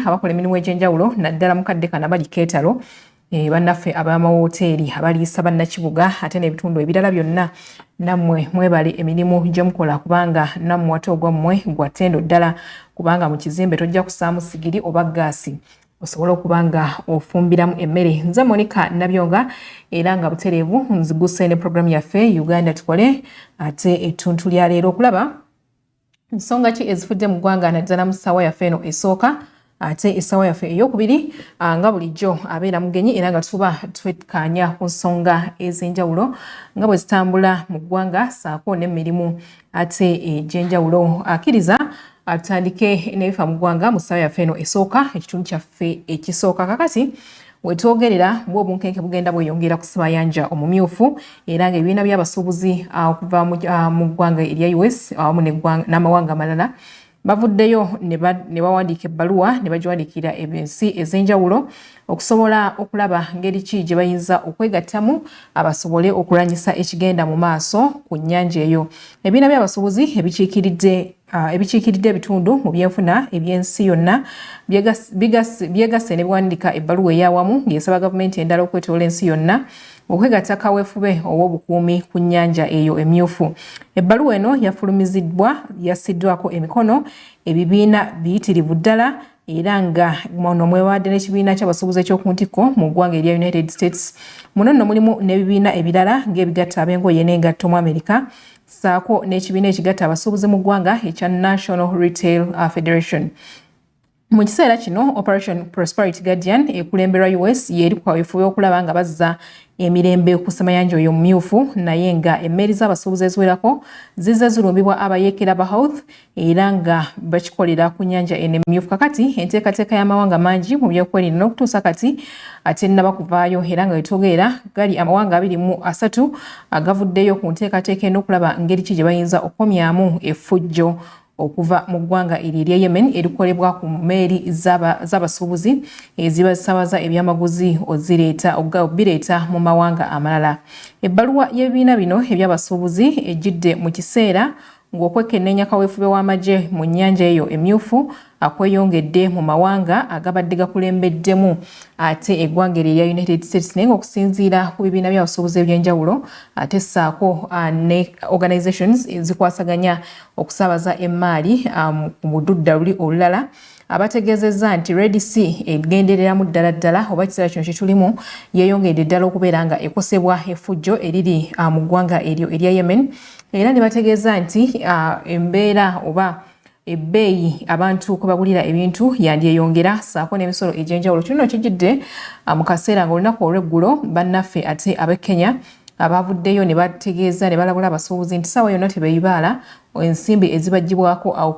abakola emirimu egy'enjawulo naddala mukadde kana bali keetalo bannaffe ab'amawooteeri abaliisa bannakibuga ate n'ebitundu ebirala byonna nammwe mwebale emirimu gye mukola kubanga nammwe ate ogwammwe gwa ttendo ddala kubanga mu kizimbe tojja kusaamu sigiri oba gaasi osobola okuba nga ofumbiramu emmere. Nze Monica Nabyonga era nga butereevu nziguse ne programu yaffe Uganda Tukole ate ettuntu lya leero okulaba nsonga ki ezifudde mu ggwanga naddala mu ssaawa yaffe eno esooka ate essaawa yaffe ey'okubiri nga bulijjo abeera mugenyi era nga tuba twekkaanya ku nsonga ez'enjawulo nga bwe zitambula mu ggwanga ssaako n'emirimu ate egy'enjawulo. Akkiriza atandike n'ebifa mu ggwanga mu ssaawa yaffe eno esooka ekitundu kyaffe ekisooka kakati wetwogerera bw'obunkenke bugenda bweyongera ku Ssemayanja omumyufu era ng'ebibiina by'abasuubuzi okuva mu ggwanga erya US awamu n'amawanga amalala bavuddeyo ne bawandiika ebbaluwa ne bagiwandiikira ensi ez'enjawulo okusobola okulaba ngeri ki gye bayinza okwegattamu abasobole okulwanyisa ekigenda mu maaso ku nnyanja eyo. Ebibiina by'abasuubuzi ebikiikiridde ebitundu mu byenfuna eby'ensi yonna byegasse ne biwandiika ebbaluwa ey'awamu ng'esaba gavumenti endala okwetoola ensi yonna okwegatta kaweefube ow'obukuumi ku nnyanja eyo emyufu. Ebbaluwa eno yassiddwako emikono ebibiina biyitirivu ddala era nga muno mwebawadde n'ekibiina ky'abasuubuzi eky'oku ntikko mu ggwanga erya United States. Muno nno mulimu n'ebibiina ebirala ng'ebigatta ab'engoye n'engatto mu Amerika ssaako n'ekibiina ekigatta abasuubuzi mu ggwanga ekya National Retail Federation. Mu kiseera kino Operation Prosperity Guardian ekulemberwa US yeri ku kaweefube okulaba nga bazza emirembe ku Ssemayanja oyo mumyufu naye nga emmeeri z'abasuubuzi eziwerako zizze zirumbibwa abayeekera ba Health era nga bakikolera ku nnyanja eno emmyufu. Kakati enteekateeka y'amawanga mangi mu byokwerinda n'okutuusa kati ate nnaba kuvaayo era nga wetwogerera gali amawanga 23 agavuddeyo ku nteekateeka eno okulaba ngeri ki gye bayinza okukomyamu effujjo okuva mu ggwanga erya Yemen erikolebwa ku mmeeri z'abasuubuzi ezibasabaza ebyamaguzi bireeta mu mawanga amalala. Ebbaluwa y'ebibiina bino eby'abasuubuzi ejjidde mu kiseera ng'okwekenneenya kaweefube w'amagye mu nnyanja eyo emyufu akweyongedde mu mawanga agabadde gakulembeddemu ate eggwanga erya United States naye ng'okusinziira ku bibiina by'abasuubuzi eby'enjawulo ate ssaako ne organizations ezikwasaganya okusaabaza emmaali ku bududda luli olulala abategeezezza nti Red Sea egendereramu ddala oba ekiseera kino kitulimu yeeyongedde ddala okubeera nga ekosebwa effujjo eriri mu ggwanga eryo erya Yemen era ne bategeeza nti embeera oba ebbeeyi abantu kwe bagulira ebintu yandyeyongera ssaako n'emisolo egy'enjawulo. Kino kijjidde mu kaseera ng'olunaku olw'eggulo bannaffe ate ab'e Kenya abavuddeyo ne bategeeza ne balabula abasuubuzi nti ssaawa yonna tebeeyibaala ensimbi ezibaggyibwako awo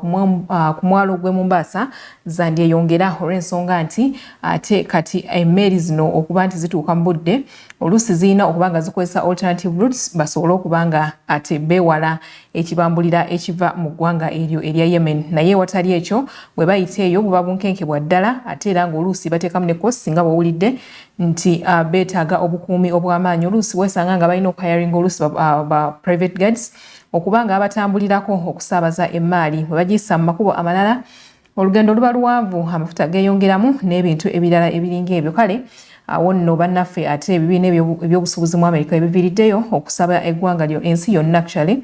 ku mwalo gw'e Mombasa zandyeyongera olw'ensonga nti ate kati emmeeri zino okuba nti zituuka mu budde oluusi zirina okuba nga zikozesa alternative routes basobole okuba nga ate beewala ekibambulira ekiva mu ggwanga eryo erya Yemen. Naye watali ekyo bwe bayita eyo buba bunkenke bwa ddala ate era ng'oluusi bateekamu ne kosi singa bw'owulidde nti beetaaga obukuumi obw'amaanyi. Oluusi weesanga nga balina okuhayaringa oluusi ba private guards okubanga abatambulirako okusaabaza emmaali bwe bagiyisa mu makubo amalala olugendo luba luwanvu amafuta geeyongeramu n'ebintu ebirala ebiringa ebyo. Kale awo nno bannaffe ate ebibiina ebyobusuubuzi mu Amerika ebiviiriddeyo okusaba eggwanga lyo ensi yonna actually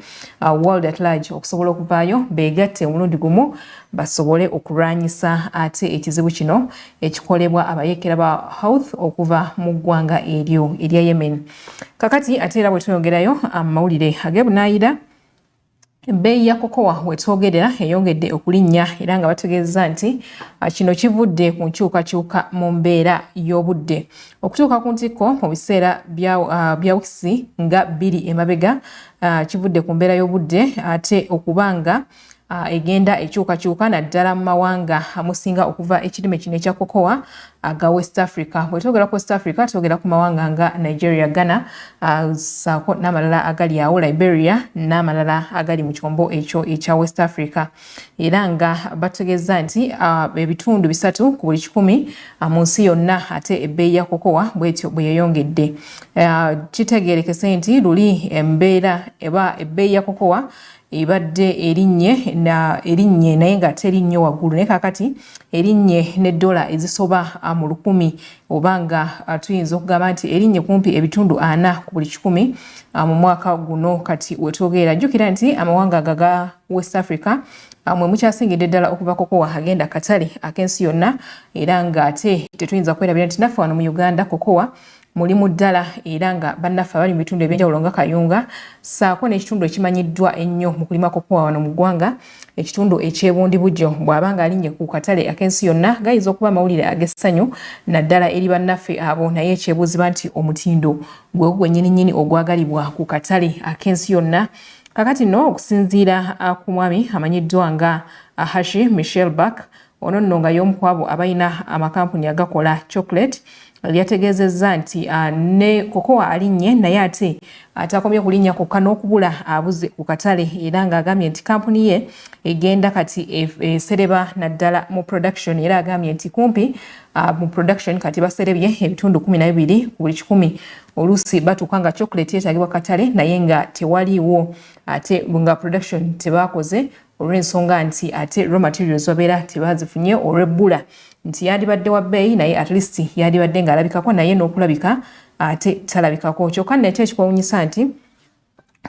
world at large okusobola okuvaayo beegatte omulundi gumu basobole okulwanyisa ate ekizibu kino ekikolebwa abayeekera ba Health okuva mu ggwanga eryo erya Yemen. Kakati ate era bwe tweyongerayo amawulire ag'ebunaayira ebbeeyi ya kokowa wetwogerera eyongedde okulinnya era nga bategeeza nti kino kivudde ku nkyukakyuka mu mbeera y'obudde okutuuka ku ntikko mu biseera bya wikisi nga 2 emabega kivudde ku mbeera y'obudde ate okubanga egenda ekyukakyuka naddala mu mawanga amusinga okuva ekirime kino ekya kokowa aga West Africa. Bwe twogera ku West Africa twogera ku mawanga nga Nigeria, Ghana ssaako n'amalala agali awo Liberia n'amalala agali mu kyombo ekyo ekya West Africa era nga bategeeza nti ebitundu 3 ku buli 100 mu nsi yonna ate ebbeeyi ya kokowa bwetyo bwe yeyongedde. Kitegeerekese nti luli embeera eba ebbeeyi ya kokowa ebadde erinnye naye nga terinnye waggulu naye kakati erinnye ne dola ezisoba mu 100 obanga tuyinza okugamba nti erinnye kumpi ebitundu 4 ku buli 100 mu mwaka guno kati wetwogerera. Jjukira nti amawanga ga West Africa mwe mukyasingidde ddala okuva kokowa agenda katale ak'ensi yonna era nga ate tetuyinza kwerabira nti naffe wano mu Uganda kokowa mulimu ddala era nga bannaffe abali mu bitundu ebyenjawulo nga Kayunga saako n'ekitundu ekimanyiddwa ennyo mu kulima kokowa wano mu ggwanga ekitundu eky'ebundi bujjo bw'abanga alinnye ku katale ak'ensi yonna gayinza okuba amawulire ag'essanyu naddala eri bannaffe abo naye ekyebuuzibwa nti omutindo gwe gwennyininyini ogwagalibwa ku katale ak'ensi yonna. Kakati no okusinziira ku mwami amanyiddwa nga Hashi Michelle Buck ono nno nga y'omu ku abo abalina amakampuni agakola chocolate yategeezezza nti ne kokowa alinnye naye ate atakomye kulinnya kokka n'okubula abuze ku katale era ng'agambye nti kampuni ye egenda kati esereba naddala mu production era agambye nti kumpi mu production kati baserebye ebitundu 12 ku buli 100 oluusi batuuka nga chocolate yeetagibwa katale naye nga tewaliiwo ate nga production tebaakoze olw'ensonga nti ate raw materials babeera tebazifunye olw'ebbula nti yandibadde wa bbeeyi naye at least yandibadde ng'alabikako naye n'okulabika ate talabikako. Kyokka nate ekikwewuunyisa nti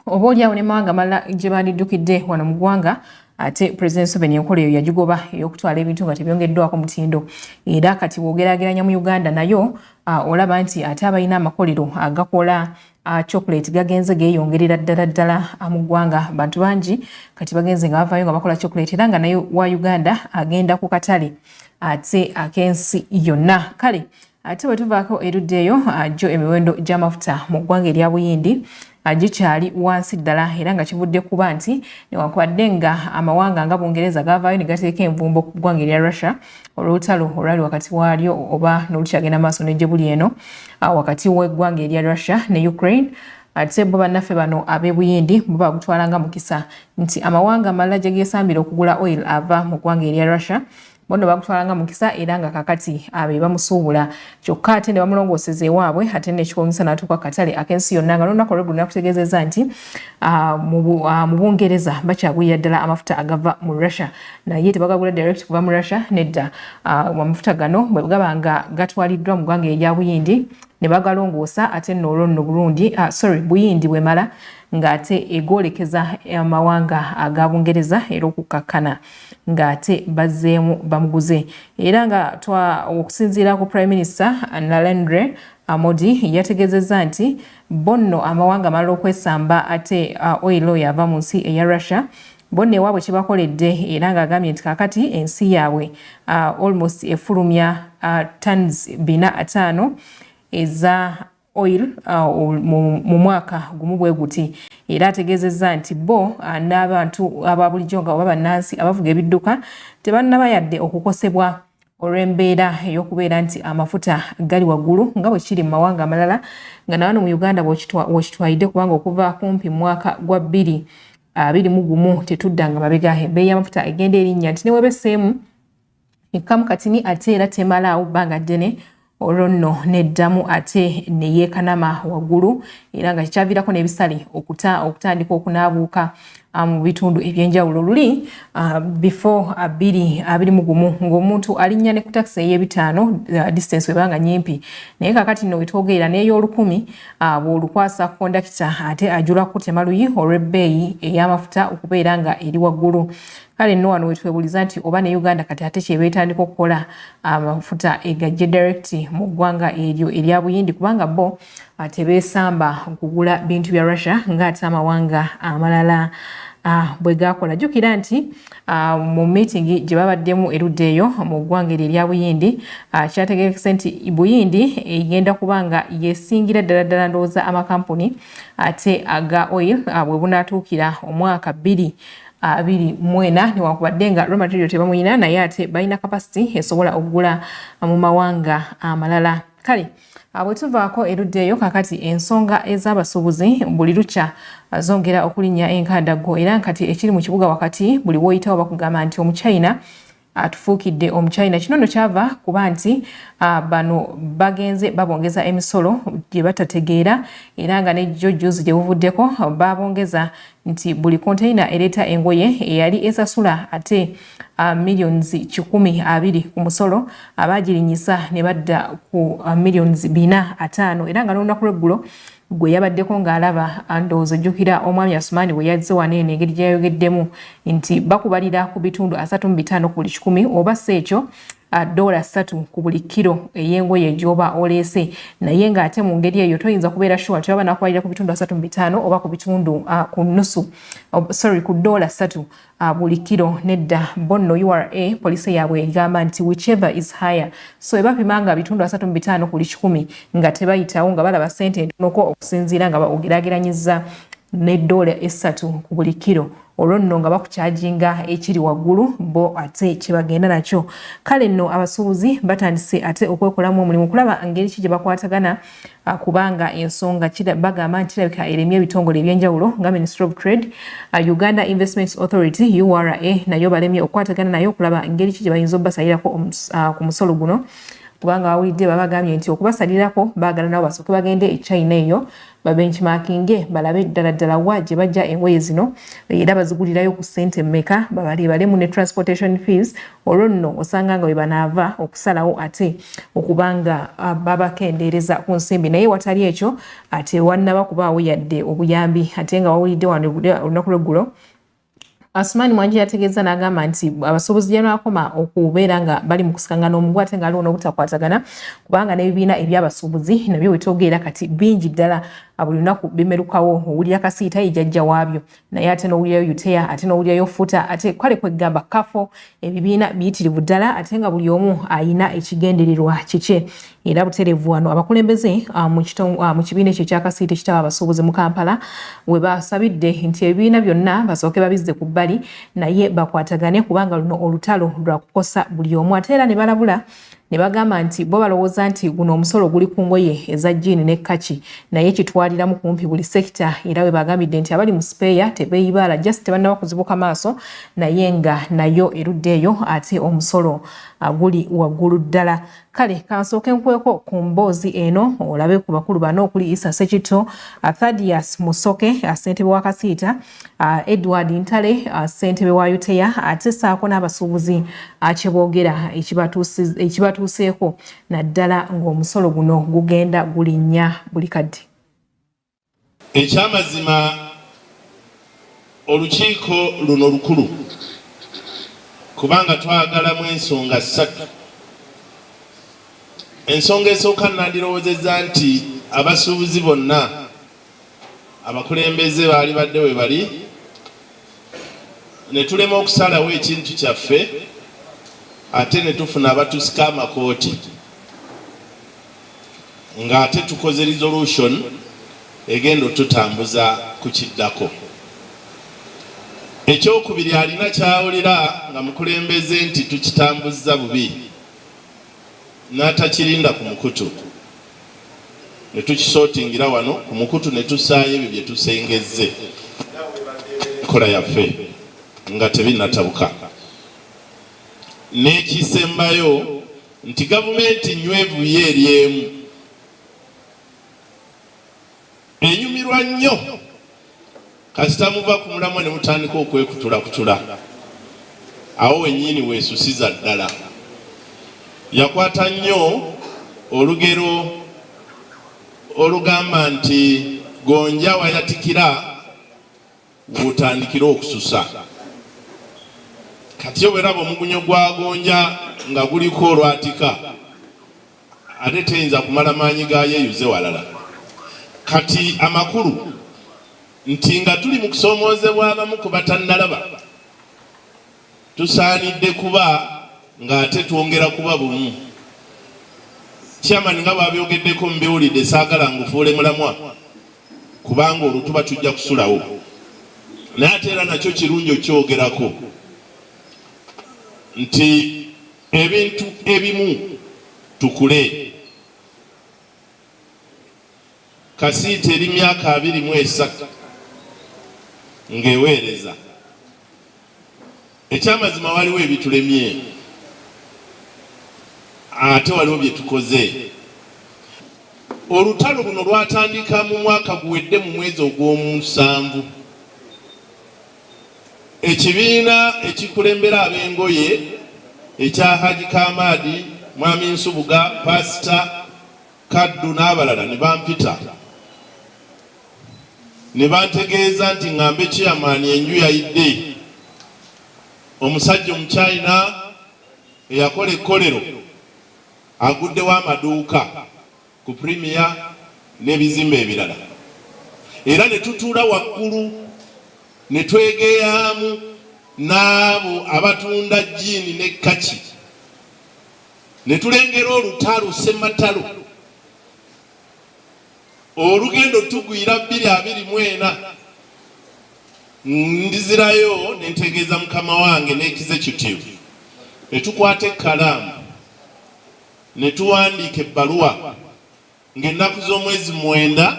obaolyawo n'emawanga amalala gye bandiddukidde wano mu ggwanga ate President Museveni enkola eyo yagigoba ey'okutwala ebintu nga tebyongeddwako mutindo era kati bw'ogerageranya mu Uganda nayo olaba nti ate abalina amakolero agakola chocolate gagenze geeyongerera ddala mu ggwanga. Bantu bangi kati bagenze nga bavaayo nga bakola chocolate era nga nayo wa Uganda agenda ku katale ate ak'ensi yonna. Kale ate bwe tuvaako erudda eyo gyo emiwendo gy'amafuta mu ggwanga erya Buyindi gikyali wansi ddala era nga kivudde kuba nti newankubadde nga amawanga nga Bungereza gavaayo ne gateeka envumbo ku ggwanga erya Russia olw'olutalo olwali wakati waalyo oba n'olukyagenda maaso n'ejje buli eno wakati w'eggwanga erya Russia ne Ukraine. Ate bo bannaffe bano ab'e Buyindi bo bagutwalanga mukisa nti amawanga amalala gye geesambira okugula oil ava mu ggwanga erya Russia bono bagutwalanga mukisa era nga kakati abe bamusuubula kyokka ate ne bamulongooseza ewaabwe ate n'ekikwewuunyisa n'atuuka katale ak'ensi yonna nga n'olunaku olw'eggulu nakutegeezezza nti mu Bungereza bakyagulira ddala amafuta agava mu Russia naye tebagagula direct kuva mu Russia nedda. Amafuta gano bwe gaba nga gatwaliddwa mu ggwanga erya Buyindi ne bagalongoosa ate n'olwo nno Buyindi bwemala ng'ate egolekeza amawanga aga Bungereza era okukkakkana ng'ate bazzeemu bamuguze era nga okusinziira ku Prime Minister Narendra Modi yategeezezza nti bonno amawanga amalala okwesamba ate oil yava mu nsi eya Russia bonno ewaabwe kye bakoledde era ng'agambye nti kakati ensi yaabwe almost efulumya tons 4-5 eza oil mu mwaka gumu bwe guti era ategeezezza nti bo n'abantu aba bulijjo nga oba bannansi abavuga ebidduka tebannaba yadde okukosebwa olw'embeera ey'okubeera nti amafuta gali waggulu nga bwe kiri mu mawanga amalala nga nawano mu Uganda bw'okitwalidde kubanga okuva kumpi mwaka gwa 2021 tetuddanga mabega ebbeeyi y'amafuta egenda erinnya nti newebeseemu ekkamu katini ate era temalaawo bbanga ddene olwo nno neddamu ate ne yeekanama waggulu era nga kikyaviirako n'ebisale okutandika okunaabuuka mu bitundu ebyenjawulo. Luli before 2021 ng'omuntu alinnya ne ku taxi ey'ebitaano distance webanga nyimpi naye kakati nno wetwogerera n'ey'olukumi bw'olukwasa kondakita ate ajulako temaluyi olw'ebbeeyi ey'amafuta okubeera nga eri waggulu. Kale nno wano wetwebuliza nti oba ne Uganda kati ate kyebeetandika okukola amafuta egajje direct mu ggwanga eryo erya Buyindi kubanga bo tebeesamba okugula bintu bya Russia ng'ate amawanga amalala bwe gakola. Jjukira nti mu meeting gye babaddemu erudda eyo mu ggwanga eryo erya Buyindi kyategekese nti Buyindi egenda kubanga yeesingira ddala ndowooza amakampuni ate aga oil bwe bunaatuukira omwaka 2024 newankubadde nga raw material tebamuyina naye ate balina capacity esobola okugula mu mawanga amalala. Kale bwe tuvaako erudda eyo kakati ensonga ez'abasuubuzi buli lukya zongera okulinnya enkadago era nkati ekiri mu kibuga wakati buli woyitawo bakugamba nti Omuchina atufuukidde omuchina. Kino nno kyava kuba nti bano bagenze babongeza emisolo gye batategeera era nga ne jojjuzi gye buvuddeko babongeza nti buli container ereeta engoye eyali esasula ate millions 120 ku musolo abagirinyisa ne badda ku millions 405 era nga n'olunaku lw'eggulo gwe yabaddeko ng'alaba ndowooza ojjukira omwami Asumani bwe yazze wano eno engeri gyayogeddemu nti bakubalira ku bitundu 35 ku buli 100 oba si ekyo $3 ku buli kilo ey'engoye gy'oba oleese naye ng'ate mu ngeri eyo toyinza kubeera sure nti baba nakubalira ku bitundu 35 oba ku bitundu ku nusu ku $3 buli kilo nedda bonno URA poliisi yaabwe egamba nti whichever is higher so ebapimanga bitundu 35 ku buli 100 nga tebayitawo nga balaba ssente entonoko okusinziira nga bageraageranyiza ne $3 ku buli kilo olwo nno nga bakukyajinga ekiri waggulu bo ate kye bagenda nakyo. Kale nno abasuubuzi batandise ate okwekolamu omulimu kulaba ngeri ki gye bakwatagana kubanga ensonga bagamba nti kirabika eremye ebitongole ebyenjawulo nga Ministry of Trade, Uganda Investment Authority URA nayo balemye okukwatagana nayo okulaba ngeri ki gye bayinza obbasalirako ku musolo guno kubanga bawulidde babagambye nti okubasalirako baagala nabo basooke bagende e China eyo babenchmarkinge balabe ddala wa gye bajja engoye zino era bazigulirayo ku ssente mmeka balemu ne transportation fees olwo nno osanga nga bwe banaava okusalawo ate okubanga babakendeereza ku nsimbi naye watali ekyo ate wannaba kubaawo yadde obuyambi ate nga wawulidde wano olunaku lw'eggulo Asumani Mwangi yategeeza n'agamba nti abasuubuzi gye baakoma okubeera nga bali mu kusikangana omugu ate nga aliwo n'obutakwatagana kubanga n'ebibiina eby'abasuubuzi nabyo wetogeera kati bingi ddala buli lunaku bimerukawo owulira kasiita ejjajja waabyo naye ate n'owulirayo UTEA ate n'owulirayo FUTA ate kwale kwegamba kafo ebibiina biyitirivu ddala ate nga buli omu ayina ekigendererwa kikye era buterevu wano abakulembeze mu kibiina ekyo ekyakasiita ekitaba abasuubuzi mu Kampala we basabidde nti ebibiina byonna basooke babizze ku bbali naye bakwatagane kubanga luno olutalo lwa kukosa buli omu ate era ne balabula ne bagamba nti bo balowooza nti guno omusolo guli ku ngoye eza jjiini ne kaki naye kitwaliramu kumpi buli sekita era we bagambidde nti abali mu sipeeya tebeeyibaala just tebannaba kuzibuka maaso naye nga nayo erudde eyo ate omusolo guli waggulu ddala. Kale kansooke nkweko ku mboozi eno olabe ku bakulu bano okuli Isa Sekito, Thaddeus Musoke ssentebe wa Kasiita, Edward Ntale ssentebe wa UTEA ate saako n'abasuubuzi kye boogera ekibatuuseeko naddala ng'omusolo guno gugenda gulinnya buli kadde. Ekyamazima olukiiko luno lukulu kubanga twagalamu ensonga 3. Ensonga esooka nandirowoozezza nti abasuubuzi bonna abakulembeze baali badde we bali ne tulema okusalawo ekintu kyaffe ate ne tufuna abatusika amakooti ng'ate tukoze resolution egenda otutambuza ku kiddako. Ekyokubiri alina kyawulira nga mukulembeze nti tukitambuza bubi n'atakirinda ku mukutu ne tukisootingira wano ku mukutu ne tusaayo ebyo bye tusengezze enkola yaffe nga tebinatabuka. N'ekisembayo nti gavumenti nywevu ye eri emu enyumirwa nnyo kasita muva ku mulamwa ne mutandika okwekutula awo wennyini weesusiza ddala. Yakwata nnyo olugero olugamba nti gonja wayatikira wotandikira okususa. Kati obweraba omugunyo gwa gonja nga guliko olwatika ate teyinza kumala maanyi gayeyuze walala. Kati amakulu nti nga tuli mu kusoomoozebwa abamu ku batannalaba tusaanidde kuba ng'ate twongera kuba bumu. Chairman nga bw'abyogeddeko mu biwulidde saagala ngufuule mulamwa kubanga olwo tuba tujja kusulawo naye ate era nakyo kirungi okyogerako nti ebintu ebimu tukule. Kasiita eri myaka 23 ng'eweereza. Ekyamazima waliwo ebitulemye ate waliwo bye tukoze. Olutalo luno lwatandika mu mwaka guwedde mu mwezi ogw'omusanvu. Ekibiina ekikulembera ab'engoye ekya Haji Kamadi, Mwami Nsubuga, Pasita Kaddu n'abalala ne bampita ne bantegeeza nti ngambe chairman enju yayidde. Omusajja omuchina eyakola ekkolero aguddewo amaduuka ku Premier n'ebizimbe ebirala, era ne tutuula waggulu ne twegeyamu n'abo abatunda jjiini ne kaki, ne tulengera olutalo Ssematalo olugendo tugwira 224. Ndizirayo ne ntegeeza mukama wange ne executive ne tukwata ekkalaamu ne tuwandiika ebbaluwa ng'ennaku z'omwezi 9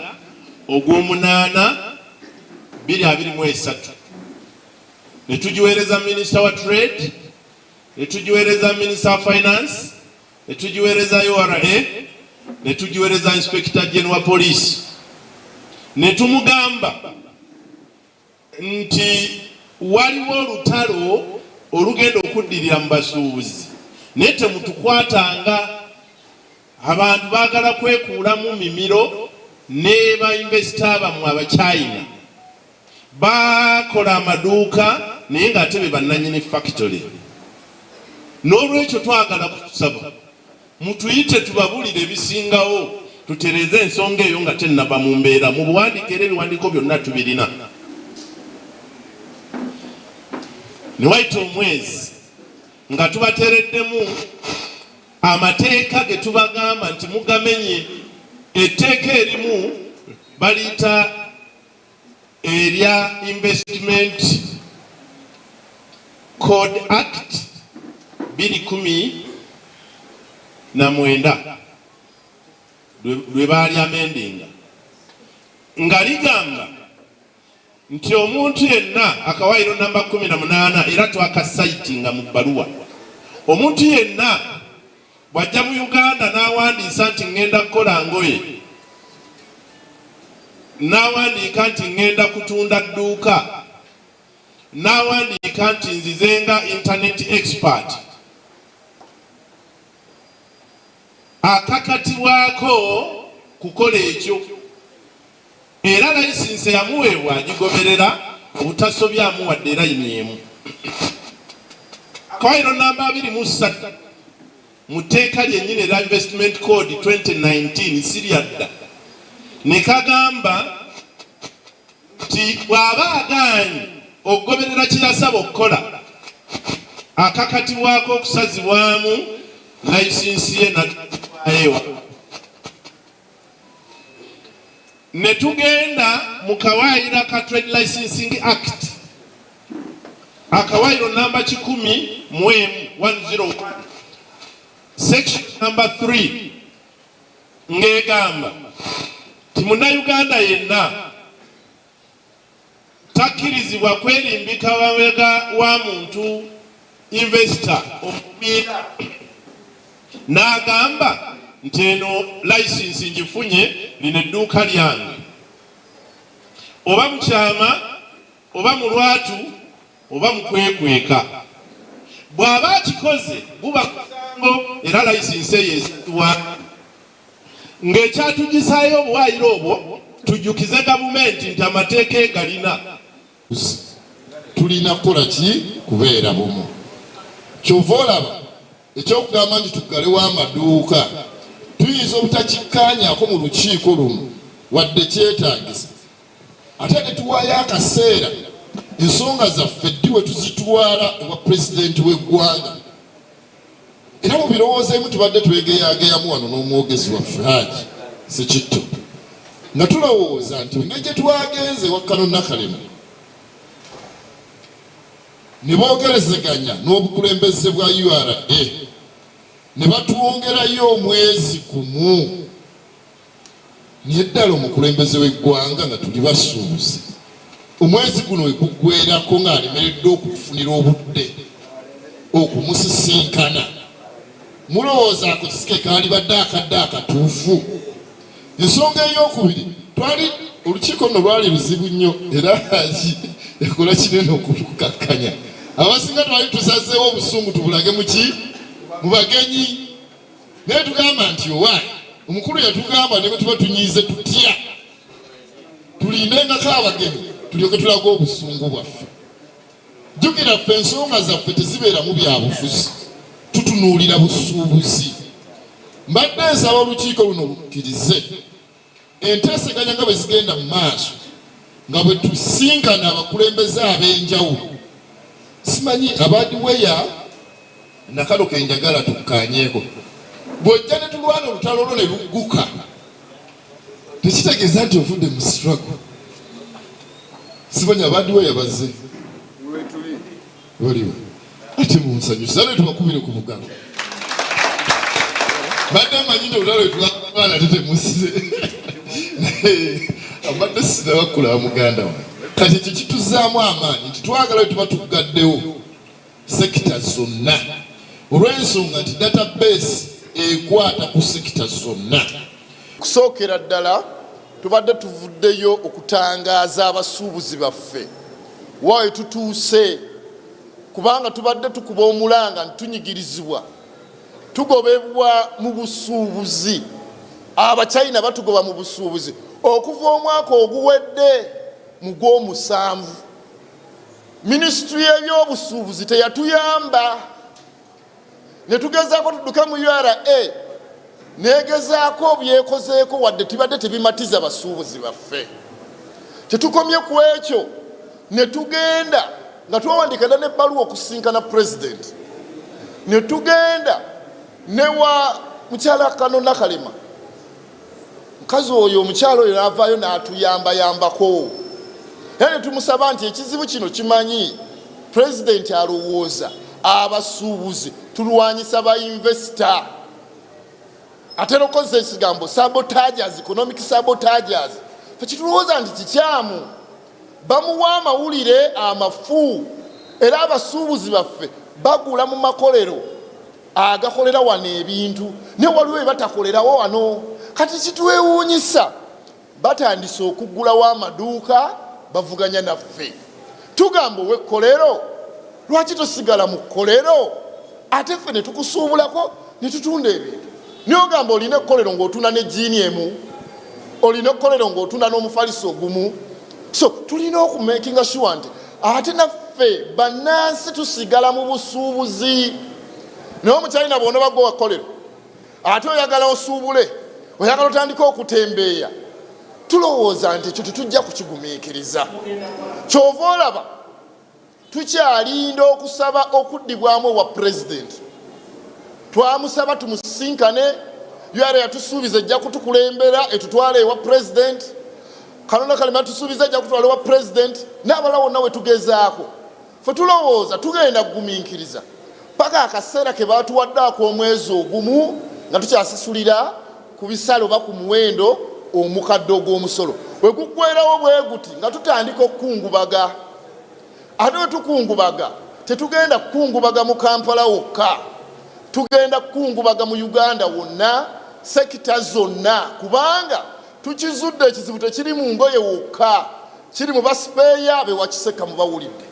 ogw'omunaana 2023 ne tugiweereza Minister wa Trade, ne tugiweereza Minister wa Finance, ne tugiweereza URA, ne tugiweereza Inspector General wa Police. Ne tumugamba nti waliwo olutalo olugenda okuddirira mu basuubuzi, naye temutukwatanga. Abantu baagala kwekuulamu mimiro ne bainvesita bammwe Abachina bakola amaduuka naye ng'ate be bannannyini factory. N'olwekyo twagala kutusaba mutuyite tubabulire ebisingawo, tutereze ensonga eyo nga tennaba mu mbeera. Mu buwandiike era ebiwandiiko byonna tubirina. Ne wayita omwezi nga tubateereddemu amateeka ge tubagamba nti mugamenye. Etteeka erimu baliyita erya Investment Code Act 2019 lwe baali amendinga nga ligamba nti omuntu yenna, akawaayiro namba 18 era twakasaitinga mu bbaluwa, omuntu yenna bw'ajja mu Uganda n'awandiisa nti ngenda kukola ngoye, n'awandiika nti ngenda kutunda dduuka, n'awandiika nti nzizenga internet expert, akakatibwako kukola ekyo, era layisinsi yamuweebwa agigoberera obutasobyamu wadde layini emu. Akawaayiro namba 23 mu tteeka lyennyini era Investment Code 2019 siryadda ne kagamba nti bw'aba agaanyi okugoberera kye yasaba okukola, akakatibwako okusazibwamu layisinsi ye natwayewa. Ne tugenda mu kawaayiro ka Trade Licensing Act, akawaayiro namba 10 section number 3 ngegamba ti Munnayuganda yenna takkirizibwa kwerimbika mabega wa muntu investor omupiira n'agamba nti eno license ngifunye lino edduuka lyange, oba mukyama oba mulwatu oba mukwekweka. Bw'aba akikoze buba kusango era license eyo esitwa. Ng'ekyatugisaayo obuwaayiro obwo tujjukize gavumenti nti amateeka egalina. Tulina kukola ki? Kubeera bumu. Kyova olaba ekyokugamba nti tuggalewo amaduuka tuyinza obutakikkaanyaako mu lukiiko lumu wadde kyetaagisa, ate ne tuwaayo akaseera ensonga zaffe ddi we tuzitwala ewa pulezidenti w'eggwanga. Era mu birowoozeemu tubadde twegeyageyamu wano n'omwogezi waffe Haji Sekitto nga tulowooza nti engeri gye twagenze ewa Kano Nakalema ne boogerezeganya n'obukulembeze bwa URA ne batwongerayo omwezi gumu, naye ddala omukulembeze w'eggwanga nga tuli basuuzi omwezi guno we guggweerako ng'alemereddwa okufunira obudde okumusisinkana mulowooza ako kisike kaali badde akadde akatuufu. Ensonga ey'okubiri, twali olukiiko luno lwali luzibu nnyo era ekola kinene okukakkanya. Abasinga twali tusazeewo obusungu tubulage mu bagenyi. Naye tugamba nti owaayi omukulu yatugamba ne bwe tuba tunyiize tutya tulindengako abagenyi tulyoke tulage obusungu bwaffe. Jjukira ffe ensonga zaffe tezibeeramu byabufuzi, tutunuulira busuubuzi. Mbadde nsaba olukiiko luno lukkirize enteeseganya nga bwe zigenda mu maaso, nga bwe tusinkana abakulembeze ab'enjawulo. Simanyi abadiweya nakalo ke njagala tukkaanyeeko. Bw'ojja ne tulwana olutalo lwo ne lugguka, tekitegeeza nti ovudde mu struggle. Simanyi abadiweya bazze waliwo ate munsanyusa ne tubakubire ku bugalo. Badde amanyi nti olutalo lwetulwana tetemusize abadde sinabakula muganda wange. Kati ekyo kituzaamu amaanyi nti twagala tuba tugaddewo sekita zonna olw'ensonga nti database ekwata ku sekita zonna. Kusookera ddala tubadde tuvuddeyo okutangaaza abasuubuzi baffe waayo tutuuse, kubanga tubadde tukuba omulanga ntunyigirizibwa tugobebwa mu busuubuzi. Abachina batugoba mu busuubuzi okuva omwaka oguwedde mu Gw'omusanvu. Minisitule y'ebyobusuubuzi teyatuyamba, ne tugezaako tudduka mu URA negezaako byekozeeko wadde tibadde tebimatiza basuubuzi baffe. Tetukomye ku ekyo ne tugenda nga twawandiika n'ebbaluwa okusinkana president, ne tugenda ne wa mukyala Kano Nakalema. Mukazi oyo omukyalo oyo n'avaayo n'atuyambayambako. Era ne tumusaba nti ekizibu kino kimanyi president alowooza abasuubuzi tulwanyisa ba investor. Ate nokozesa ekigambo sabotagers, economic sabotagers. Fekitulowooza nti kikyamu. Bamuwa amawulire amafu era abasuubuzi baffe bagula mu makolero agakolera wano ebintu ne waliwo batakolerawo wano. Kati kitwewuunyisa batandise okuggulawo amaduuka bavuganya naffe. Tugamba ow'ekkolero lwaki tosigala mu kkolero ate ffe ne tukusuubulako ne tutunda ebintu. Niyo gamba olina ekkolero ng'otunda ne jiini emu, olina ekkolero ng'otunda n'omufaliso ogumu. So tulina okumakinga sure nti ate naffe bannansi tusigala mu busuubuzi. Naye omukyalina bw'ono bagwa wa kkolero ate oyagala osuubule, oyagala otandika okutembeeya, tulowooza nti ekyo tetujja kukigumiikiriza. Kyova olaba tukyalinda okusaba okuddibwamu owa president. Twamusaba tumusinkane, URA yatusuubiza ejja kutukulembera etutwala ewa president. Kano Nakalema yatusuubiza ejja kutwala ewa president, n'abalala wonna we tugezaako. Ffe tulowooza tugenda kugumiikiriza paka akaseera ke baatuwadde ak'omwezi ogumu nga tukyasasulira ku bisale oba ku muwendo omukadde ogw'omusolo. Bwe guggweerawo bwe guti nga tutandika okukungubaga. Ate we tukungubaga tetugenda kukungubaga mu Kampala wokka, tugenda kukungubaga mu Uganda wonna, sekita zonna, kubanga tukizudde ekizibu tekiri mu ngoye wokka, kiri mu basipeeya be Wakiseka mubawulidde,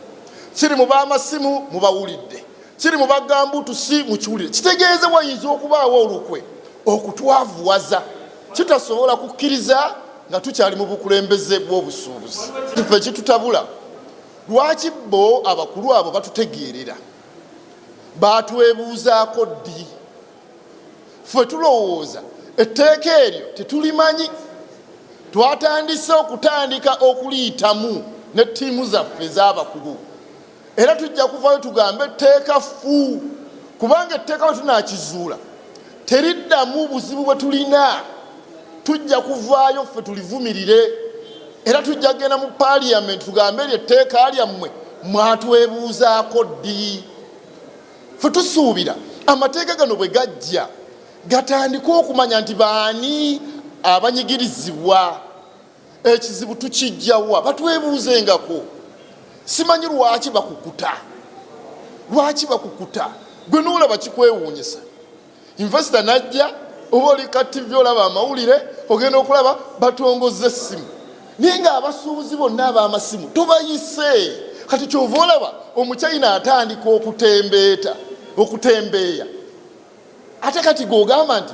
kiri mu b'amasimu mubawulidde, kiri mu bagambutusi mukiwulire. Kitegeeze wayinza okubaawo olukwe okutwavuwaza kitasobola kukkiriza nga tukyali mu bukulembeze bw'obusuubuzi. Ffe kitutabula lwaki bo abakulu abo batutegeerera batwebuuzaako ddi. Ffe tulowooza etteeka eryo tetulimanyi. Twatandise okutandika okuliyitamu ne ttiimu zaffe ez'abakulu, era tujja kuvayo tugambe etteeka fu, kubanga etteeka bwe tunaakizuula teriddamu buzibu bwe tulina. Tujja kuvaayo ffe tulivumirire, era tujja kugenda mu parliament tugambe eryo etteeka lyammwe mwatwebuuzaako ddi. Ffe tusuubira amateeka gano bwe gajja gatandika okumanya nti baani abanyigirizibwa, ekizibu tukijjawa, batwebuuzengako. Simanyi lwaki bakukuta, lwaki bakukuta. Gwe n'olaba kikwewuunyisa investor najja oba oli ka TV olaba amawulire ogenda okulaba batongoza essimu naye nga abasuubuzi bonna ab'amasimu tobayise kati kyova olaba omuchina atandika okutembeeya ate kati gogamba nti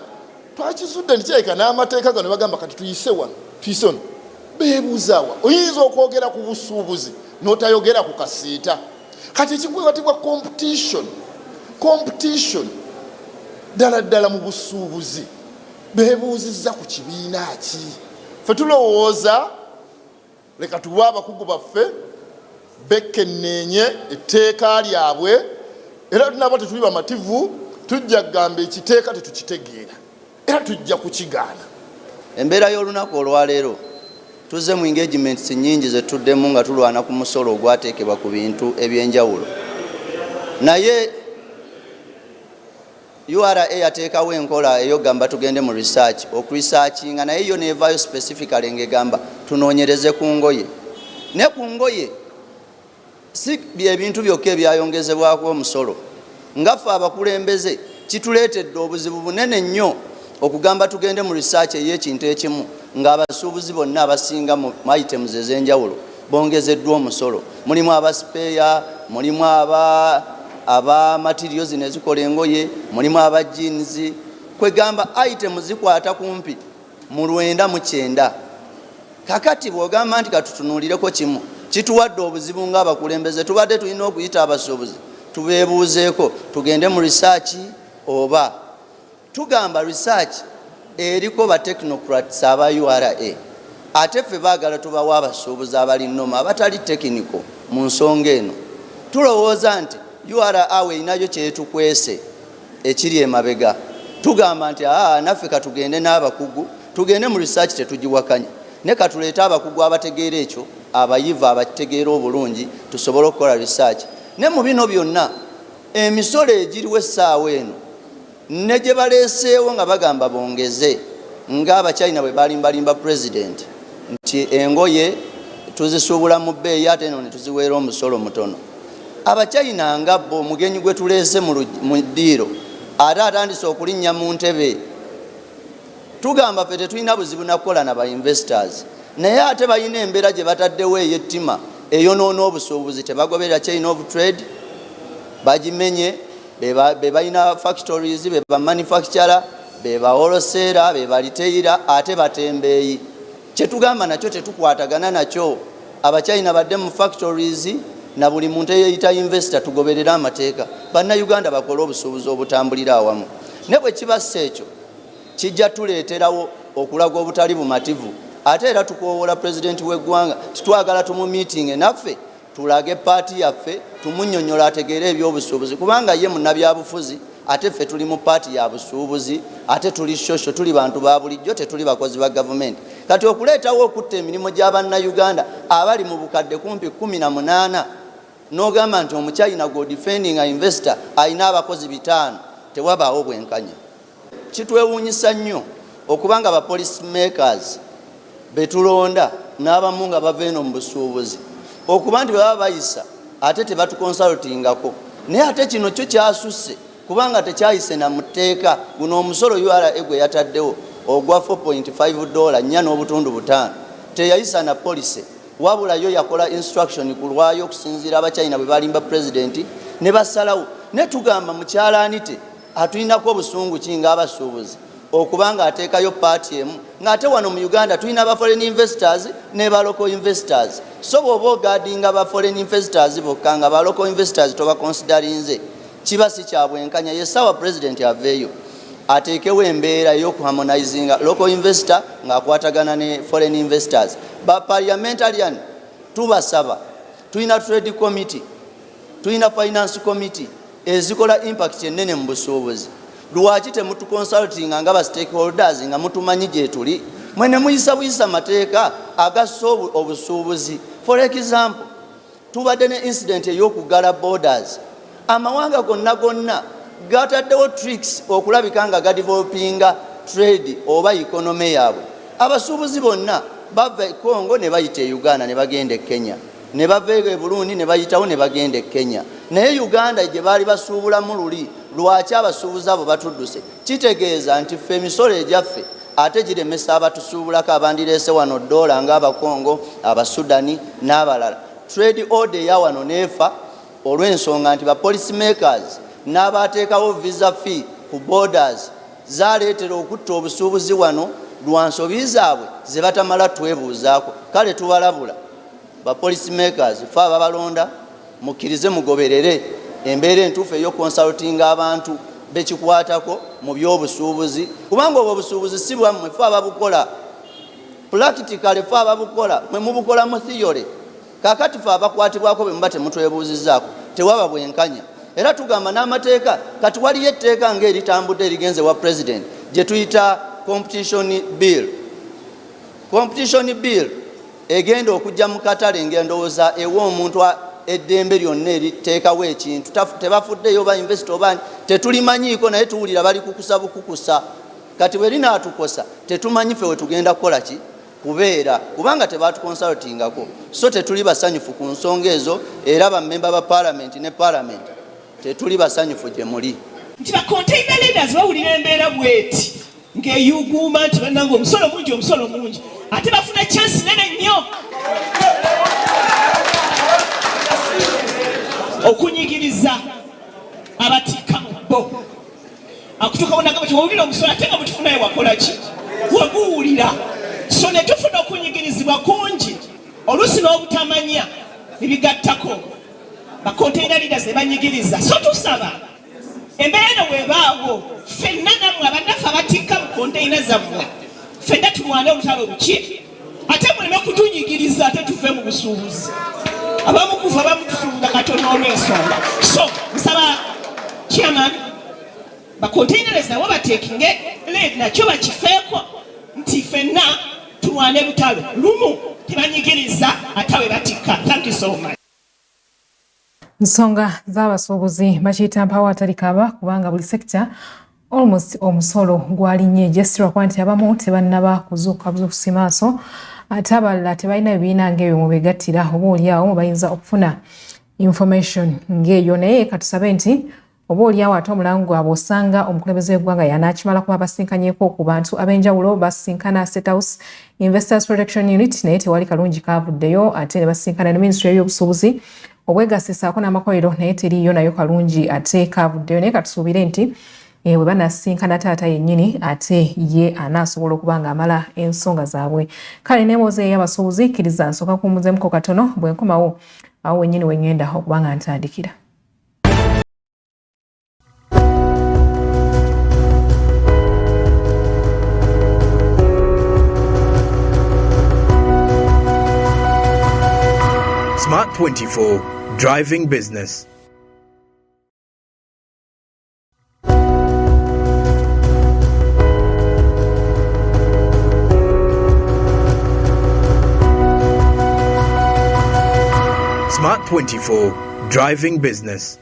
twakisudde ntikyayika n'amateeka gano bagamba kati tuyise wano beebuuzaawa oyinza okwogera ku busuubuzi n'otayogera ku kasiita kati ekikwatibwa competition ddala mu busuubuzi beebuuzizza ku kibiina ki ffe tulowooza leka tuwe abakugu baffe bekenneenye etteeka lyabwe era tunaba tetuli bamativu tujja kugamba ekiteeka tetukitegeera era tujja kukigaana. Embeera y'olunaku olwaleero tuze mu engagements nnyingi ze tuddemu nga tulwana ku musolo ogwateekebwa ku bintu eby'enjawulo, naye URA yateekawo enkola ey'ogamba tugende mu research okuresearchinga, naye yo neevaayo specifically ng'egamba tunoonyereze ku ngoye. Ne ku ngoye si byebintu byokka ebyayongezebwako omusolo, ngaffe abakulembeze kituleetedde obuzibu bunene nnyo okugamba tugende mu research ey'ekintu ekimu ng'abasuubuzi bonna abasinga mu items ez'enjawulo bongezeddwa omusolo. Mulimu abasipeeya, mulimu aba materials nezikola engoye, mulimu aba jeans, kwegamba items zikwata kumpi mu 99. Kakati bw'ogamba nti katutunuulireko kimu kituwadde obuzibu ng'abakulembeze tubadde tulina okuyita abasuubuzi tubeebuuzeeko tugende mu research oba tugamba research eriko ba technocrats aba URA ate ffe baagala tubawa abasuubuzi abali nnoma abatali technical mu nsonga eno. Tulowooza nti URA awe inayo kyetukwese ekiri emabega, tugamba nti naffe katugende n'abakugu tugende mu research tetugiwakanya, ne katuleeta abakugu abategeera ekyo abayiva abategeera obulungi tusobole okukola research. Ne mu bino byonna emisolo egiriwo essaawa eno ne gye baleeseewo nga bagamba bongeze ng'Abachina bwe balimbalimba president nti engoye tuzisuubula mu bbeeyi ate eno ne tuziweera omusolo mutono. Abachina nga bo omugenyi gwe tuleese mu ddiiro ate atandise okulinnya mu ntebe, tugamba ffe tetulina buzibu na kukola na ba investors, naye ate balina embeera gye bataddewo ey'ettima eyonoona obusuubuzi tebagoberera chain of trade bagimenye. Be balina factories, be ba manufacturer, be ba wholesaler, be ba retailer, ate batembeeyi. Kyetugamba nakyo tetukwatagana nakyo. Abachina badde mu factories na buli muntu eyita investor tugoberera amateeka. Bannayuganda bakola obusuubuzi obutambulira awamu. Ne bwe kibassa ekyo kijja tuleeterawo okulaga obutali bumativu. Ate era tukoowola president w'eggwanga titwagala tumu meeting naffe tulage paati yaffe tumunnyonnyola ategeere ebyobusuubuzi, kubanga ye munnabyabufuzi ate ffe tuli mu paati ya busuubuzi, ate tuli shosho, tuli bantu ba bulijjo, tetuli bakozi ba gavumenti. Kati okuleetawo okutta emirimu gy'abannayuganda abali mu bukadde kumpi 18 n'ogamba nti omuchina go defending a investor alina abakozi 5, tewabaawo bwenkanya. Kitwewuunyisa nnyo okubanga ba policy makers betulonda n'abamu nga bava eno mu busuubuzi okuba nti baba bayisa ate tebatukonsultingako, naye ate kino kyo kyasusse kubanga tekyayise na muteeka. Guno omusolo URA gwe yataddewo ogwa $4.5 $4.5 teyayisa na policy, wabula yo yakola instruction ku lwayo okusinziira Abachina bwe balimba president ne basalawo. Ne tugamba mukyalaanite atulinako obusungu kinga abasuubuzi okubanga ateekayo paati emu ng'ate wano mu Uganda tulina ba foreign investors ne ba local investors. So bw'oba ogaadinga ba foreign investors bokka nga ba local investors toba considerinze kiba si kya bwenkanya. Yesaawa president aveeyo ateekewo embeera y'okuharmonizinga local investor ng'akwatagana ne foreign investors. Ba parliamentarian tubasaba, tulina trade committee, tulina finance committee ezikola impact ennene mu busuubuzi. Lwaki temutukonsultinga nga ba stakeholders nga mutumanyi gye tuli mwene muyisa buyisa mateeka agassa obusuubuzi. For example, tubadde ne incident ey'okugala borders. Amawanga gonna gataddewo tricks okulabika nga gadevelopinga trade oba economy yaabwe. Abasuubuzi bonna bava e Congo ne bayita e Uganda ne bagenda e Kenya, ne bava e Burundi ne bayitawo ne bagenda e Kenya, naye Uganda gye baali basuubulamu luli lwaki abasuubuzi abo batudduse kitegeeza nti ffe emisolo egyaffe ate giremesa abatusuubulako abandireese wano dola ng'abakongo abasudani n'abalala trade order eya wano neefa olw'ensonga nti bapolice makers n'abateekawo visa fee ku borders zaaleetera okutta obusuubuzi wano lwa nsobi zaabwe ze batamala twebuuzaako kale tubalabula bapolice makers fe ababalonda mukkirize mugoberere embeera entuufu ey'okonsultinga abantu bekikwatako mu by'obusuubuzi kubanga obwo obusuubuzi si bwammwe fe ababukola practically fe ababukola mwe mubukola mu theory kakati fe abakwatibwako bwe muba temutwebuuzizaako tewaba bwenkanya era tugamba n'amateeka kati waliyo etteeka ng'eritambudde erigenze wa president gye tuyita competition bill egenda okujja mu katale ng'endowooza ewa omuntu eddembe lyonna eriteekawo ekintu tebafuddeyo ba investor bani tetulimanyiiko naye tuwulira bali kukusa bukukusa kati bwe linaatukosa tetumanyi ffe we tugenda kukola ki kubeera kubanga tebatukonsultingako so tetuli basanyufu ku nsonga ezo era bammemba ba parliament ne parliament tetuli basanyufu gye muli nti bacontainer leaders bawulira embeera bweti ng'eyuguuma nti bannanga omusolo mungi ate bafuna chance nene nnyo okunyigiriza abatika bo akutuka bonagamba tiwawulira omusolo ate nga mutufunayo wakola ki waguwulira so ne tufuna okunyigirizibwa kungi oluusi n'obutamanya ebigattako bacontainer leaders ne banyigiriza so tusaba embeera eno bwebaawo ffenna nammwe abannaffe abatikka mu container zammwe ffenna tulwane olutalo luki ate muleme kutunyigiriza ate tuve mu busuubuzi abamukufa abamutusuubuza katono olw'ensonga so nsaba chairman bacontainers nabo bateekinge lead nakyo bakifeeko nti ffenna tulwane lutalo lumu tebanyigiriza ate we batikka. Thank you so much. Nsonga z'abasuubuzi bakiyita mpawo atalikaba kubanga buli sekita almost omusolo gwalinnye gestirwa kuba nti abamu tebannaba kuzuuka buzuukusi maaso ate abalala tebalina bibiina ng'ebyo mu begattira oba oliawo bayinza okufuna information ng'eyo naye katusabe nti oba oliawo ate omulango gwabwe osanga omukulembeze w'eggwanga y'anaakimala kuba basinkanyeko ku bantu ab'enjawulo basinkana State House Investors Protection Unit naye tewali kalungi kaavuddeyo ate ne basinkana ne Ministry y'ebyobusuubuzi obwegasisaako n'amakolero naye teriyo nayo kalungi ate kaavuddeyo naye katusuubire nti bwe banasinkana taata yennyini ate ye anaasobola okuba ng'amala ensonga zaabwe. Kale n'emboozi ey'abasuubuzi kkiriza nsooka kuwummuzeemuko katono bwe nkomawo awo wennyini we ngenda okuba nga ntandikira. Smart 24, driving business. Smart 24, driving business.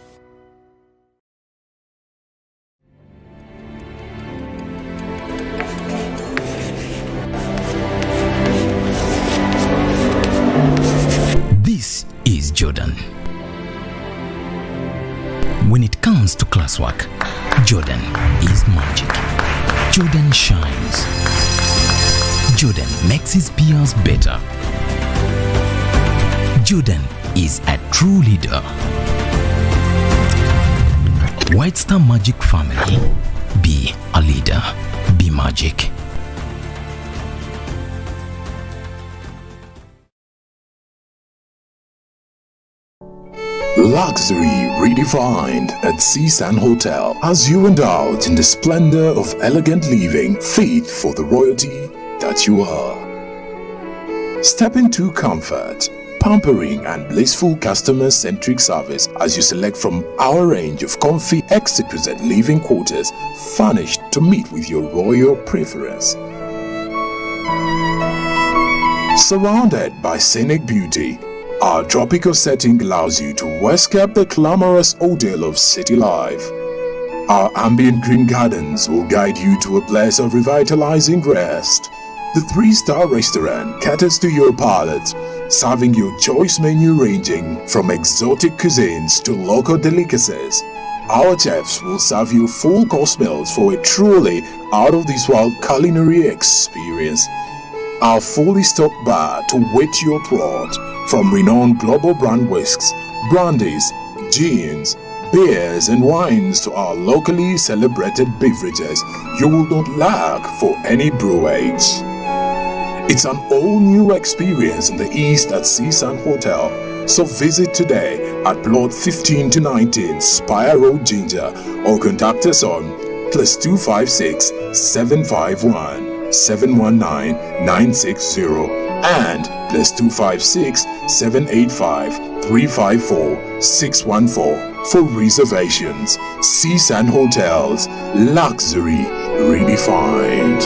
This is Jordan. When it comes to classwork, Jordan is magic. Jordan shines. Jordan makes his peers better. Jordan is a true leader. White Star Magic family. Be a leader. Be magic. Luxury redefined at Seasan Hotel as you indulge in the splendor of elegant living fit for the royalty that you are. Step into comfort, pampering and blissful customer-centric service as you select from our range of comfy exquisite living quarters furnished to meet with your royal preference. Surrounded by scenic beauty, our tropical setting allows you to escape the glamorous ordeal of city life. Our ambient green gardens will guide you to a place of revitalizing rest. The 3-star restaurant caters to your palate, serving your choice menu ranging from exotic cuisines to local delicacies. Our chefs will serve you full course meals for a truly out-of-this-world culinary experience. Our fully stocked bar to whet your throat, from renowned global brand whisks, brandies, gins, beers and wines to our locally celebrated beverages, you will not lack for any brewage. It's an all-new experience in the East at CSUN Hotel. So visit today at plot 15 to 19 Spire Road, Ginger, or contact us on +256 751 719 960 and +256 785 354 614 for reservations. CSUN Hotels, luxury redefined.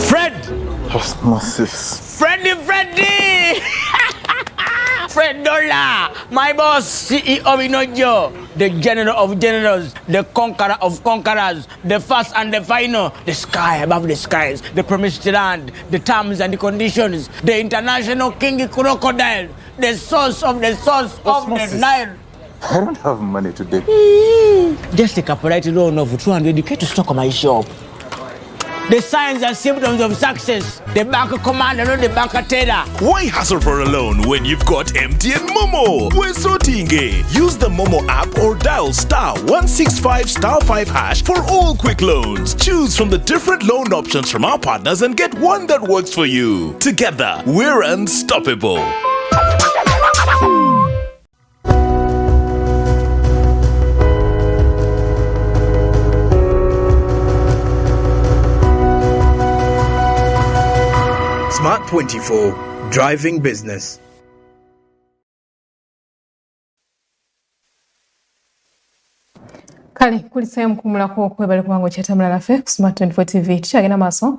Fred! Osmosis. Freddy! Fred Dollar, my boss, CEO Inojo, the general of generals, the conqueror of conquerors, the first and the final, the sky above the skies, the promised land, the terms and the conditions, the international king crocodile, the source of the Nile. I don't have money today. Just take a polite loan of 200k to stock my shop. The signs and symptoms of success. The bank commander, not the bank teller. Why hassle for a loan when you've got MTN Momo? We're sorting. Use the Momo app or dial *165*5# for all quick loans. Choose from the different loan options from our partners and get one that works for you. Together, we're unstoppable. Smart 24, driving business. Kale kulisayo mkumulako kwebale kubango chatamula lafe ku Smart 24 TV tukyagenda maaso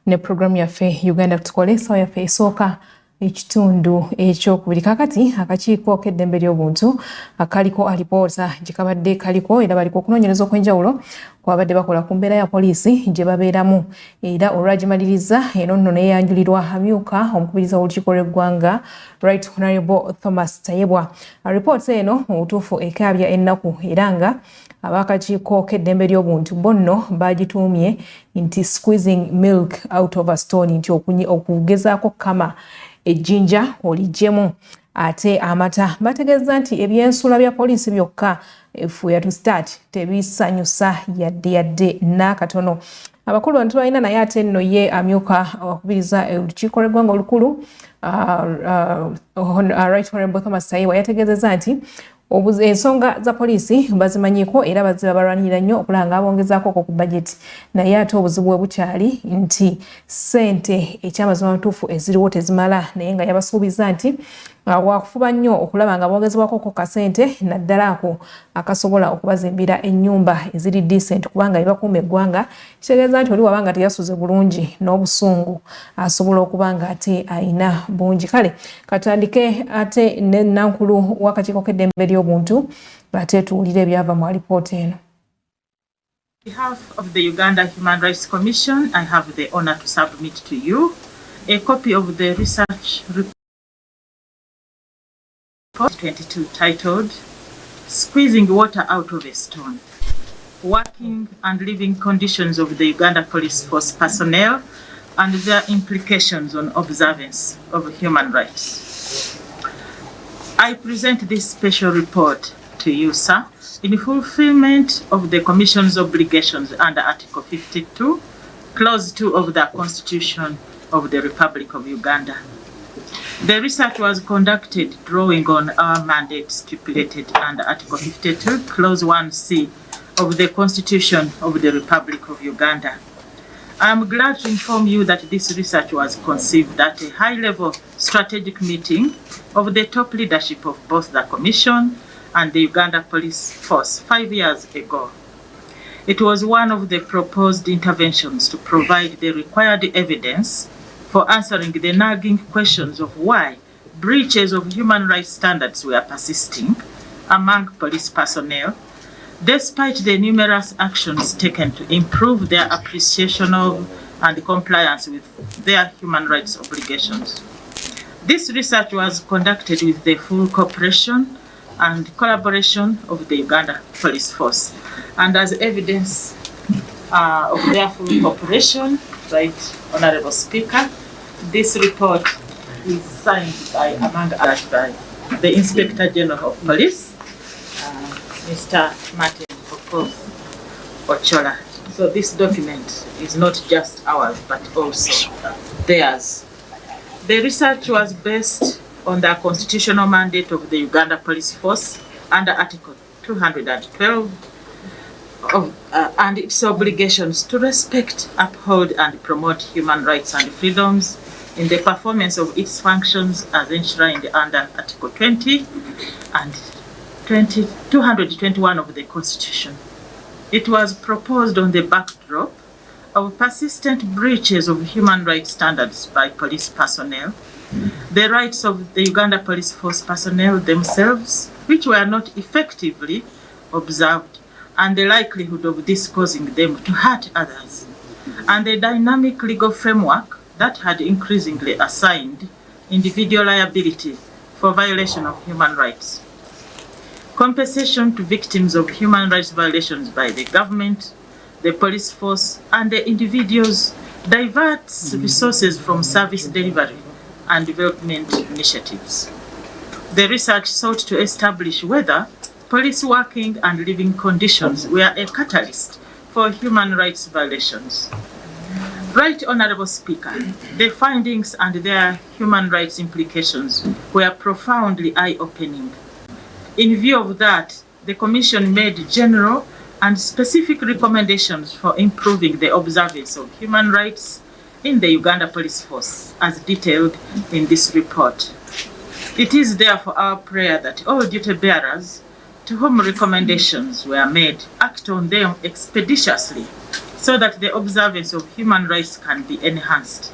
ne programu yaffe Uganda Tukole sawa yaffe esooka ekitundu ekyokubiri kakati akakiiko k'eddembe ly'obuntu akaliko alipoota gye kabadde kaliko era baliko okunoonyereza okw'enjawulo kwabadde bakola ku mbeera ya poliisi gye babeeramu era olwagimaliriza eno nno neeyanjulirwa amyuka omukubiriza w'olukiiko lw'eggwanga Right Honorable Thomas Tayebwa. Alipoota eno mu butuufu ekaabya ennaku era nga abakakiiko k'eddembe ly'obuntu bonno bagituumye nti squeezing milk out of a stone, nti okugezaako kama ejjinja oligjemu ate amata. Bategeeza nti ebyensula bya poliisi byokka efuya to start tebisanyusa yadde n'akatono. Abakulu bantu balina naye ate nno ye amyuka wakubiriza olukiiko lw'eggwanga olukulu Right Honorable Thomas Tayebwa yategeezezza nti ensonga za poliisi bazimanyiiko era baziba balwanirira nnyo okulanga abongezaako ku budget, naye ate obuzibu bwe bukyali nti ssente ekyamazima matuufu eziriwo tezimala, naye nga yabasuubiza nti wakufuba nnyo okulaba nga bongezebwako ku kasente naddala ako akasobola okubazimbira ennyumba eziri decent, kubanga ebakuuma eggwanga kitegeeza nti oli wabanga teyasuze bulungi n'obusungu asobola okuba nga ate ayina bungi. Kale katandike ate ne nankulu w'akakiiko k'eddembe ly'obuntu ate tuwulire ebyava mu alipoota eno. On behalf of the Uganda Human Rights Commission, I have the honor to submit to you a copy of the research report 22 titled Squeezing Water Out of a Stone, Working and Living Conditions of the Uganda Police Force Personnel and Their Implications on Observance of Human Rights. I present this special report to you, sir, in fulfillment of the Commission's obligations under Article 52, Clause 2 of the Constitution of the Republic of Uganda. The research was conducted drawing on our mandate stipulated under Article 52, Clause 1C of the Constitution of the Republic of Uganda. I am glad to inform you that this research was conceived at a high-level strategic meeting of the top leadership of both the Commission and the Uganda Police Force 5 years ago. It was one of the proposed interventions to provide the required evidence for answering the nagging questions of why breaches of human rights standards were persisting among police personnel, despite the numerous actions taken to improve their appreciation of and compliance with their human rights obligations. This research was conducted with the full cooperation and collaboration of the Uganda Police Force. And as evidence of their full cooperation, right, Honorable Speaker, this report is signed by, among others, by the Inspector General of Police, Mr. Martin Ochola. So this document is not just ours, but also theirs. The research was based on the constitutional mandate of the Uganda Police Force under Article 212 and its obligations to respect, uphold, and promote human rights and freedoms in the performance of its functions as enshrined under Article 20 and 221 of the Constitution. It was proposed on the backdrop of persistent breaches of human rights standards by police personnel, the rights of the Uganda Police Force personnel themselves, which were not effectively observed, and the likelihood of this causing them to hurt others, and the dynamic legal framework that had increasingly assigned individual liability for violation of human rights. Compensation to victims of human rights violations by the government, the police force, and the individuals diverts resources from service delivery and development initiatives. The research sought to establish whether police working and living conditions were a catalyst for human rights violations. Right, Honorable Speaker, the findings and their human rights implications were profoundly eye-opening. In view of that, the Commission made general and specific recommendations for improving the observance of human rights in the Uganda Police Force, as detailed in this report. It is therefore our prayer that all duty bearers to whom recommendations were made act on them expeditiously so that the observance of human rights can be enhanced.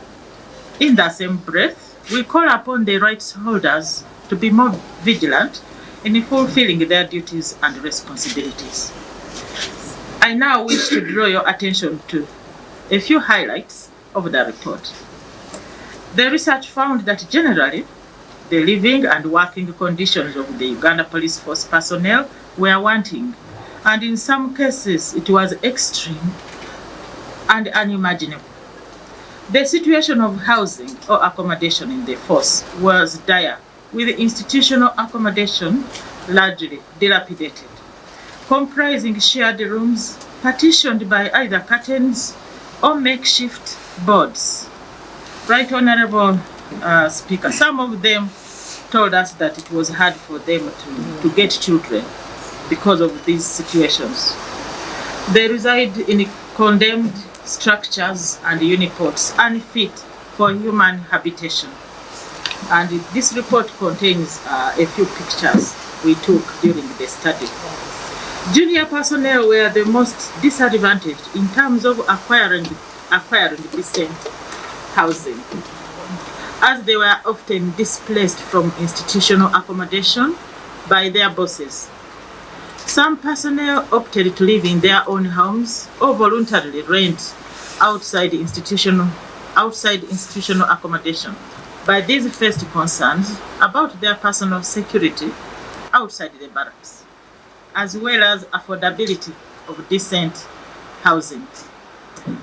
In the same breath, we call upon the rights holders to be more vigilant in fulfilling their duties and responsibilities. I now wish to draw your attention to a few highlights of the report. The research found that generally, the living and working conditions of the Uganda Police Force personnel were wanting, and in some cases it was extreme and unimaginable. The situation of housing or accommodation in the force was dire, with institutional accommodation largely dilapidated, comprising shared rooms partitioned by either curtains or makeshift boards. Right, Honorable Speaker, some of them told us that it was hard for them to get children because of these situations. They reside in condemned structures and unipods unfit for human habitation. And this report contains a few pictures we took during the study. Junior personnel were the most disadvantaged in terms of acquiring decent housing, as they were often displaced from institutional accommodation by their bosses. Some personnel opted to live in their own homes or voluntarily rent outside institutional accommodation. By these first concerns about their personal security outside the barracks, as well as affordability of decent housing.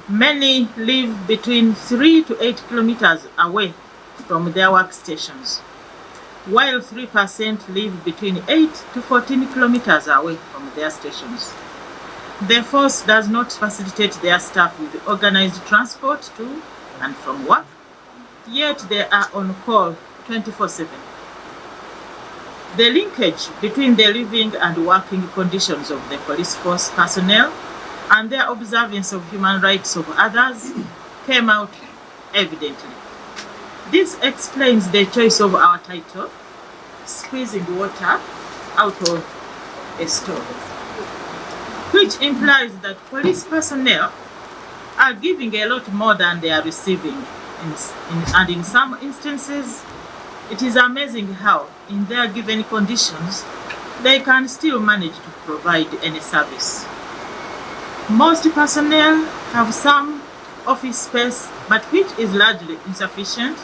Many live between 3 to 8 kilometers away from their workstations, while 3% live between 8 to 14 kilometers away from their stations. The force does not facilitate their staff with organized transport to and from work, yet they are on call 24/7. The linkage between the living and working conditions of the police force personnel and their observance of human rights of others came out evidently. This explains the choice of our title, Squeezing Water Out of a Stone, which implies that police personnel are giving a lot more than they are receiving, and in some instances, it is amazing how, in their given conditions, they can still manage to provide any service. Most personnel have some office space, but which is largely insufficient,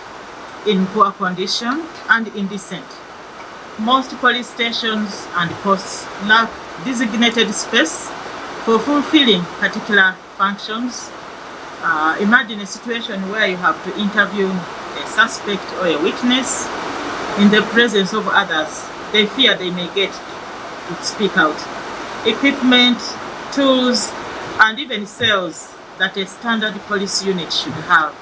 in poor condition and indecent. Most police stations and posts lack designated space for fulfilling particular functions. Imagine a situation where you have to interview a suspect or a witness in the presence of others. They fear they may get to speak out. Equipment, tools, and even cells that a standard police unit should have.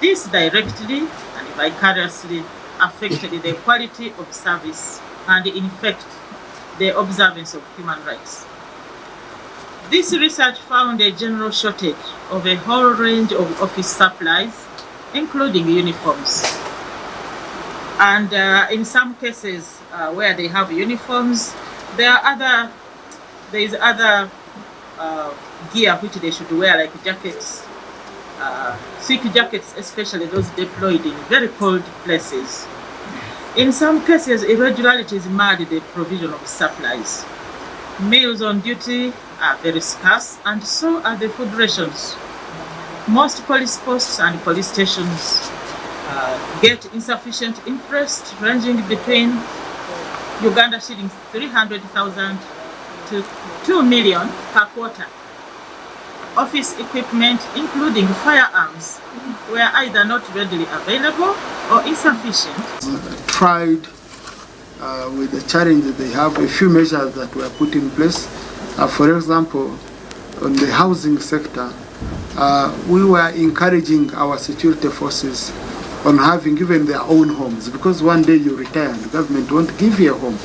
This directly and vicariously affected the quality of service and in fact the observance of human rights. This research found a general shortage of a whole range of office supplies, including uniforms. And in some cases where they have uniforms, there is other gear which they should wear, like jackets, thick jackets, especially those deployed in very cold places. In some cases, irregularities marred the provision of supplies. Meals on duty are very scarce, and so are the food rations. Most police posts and police stations get insufficient interest, ranging between Uganda shillings 300,000 to 2 million per quarter. Office equipment, including firearms, were either not readily available or insufficient. Tried with the challenge that they have, a few measures that were put in place. For example, on the housing sector, we were encouraging our security forces on having even their own homes, because one day you retire and the government won't give you a home.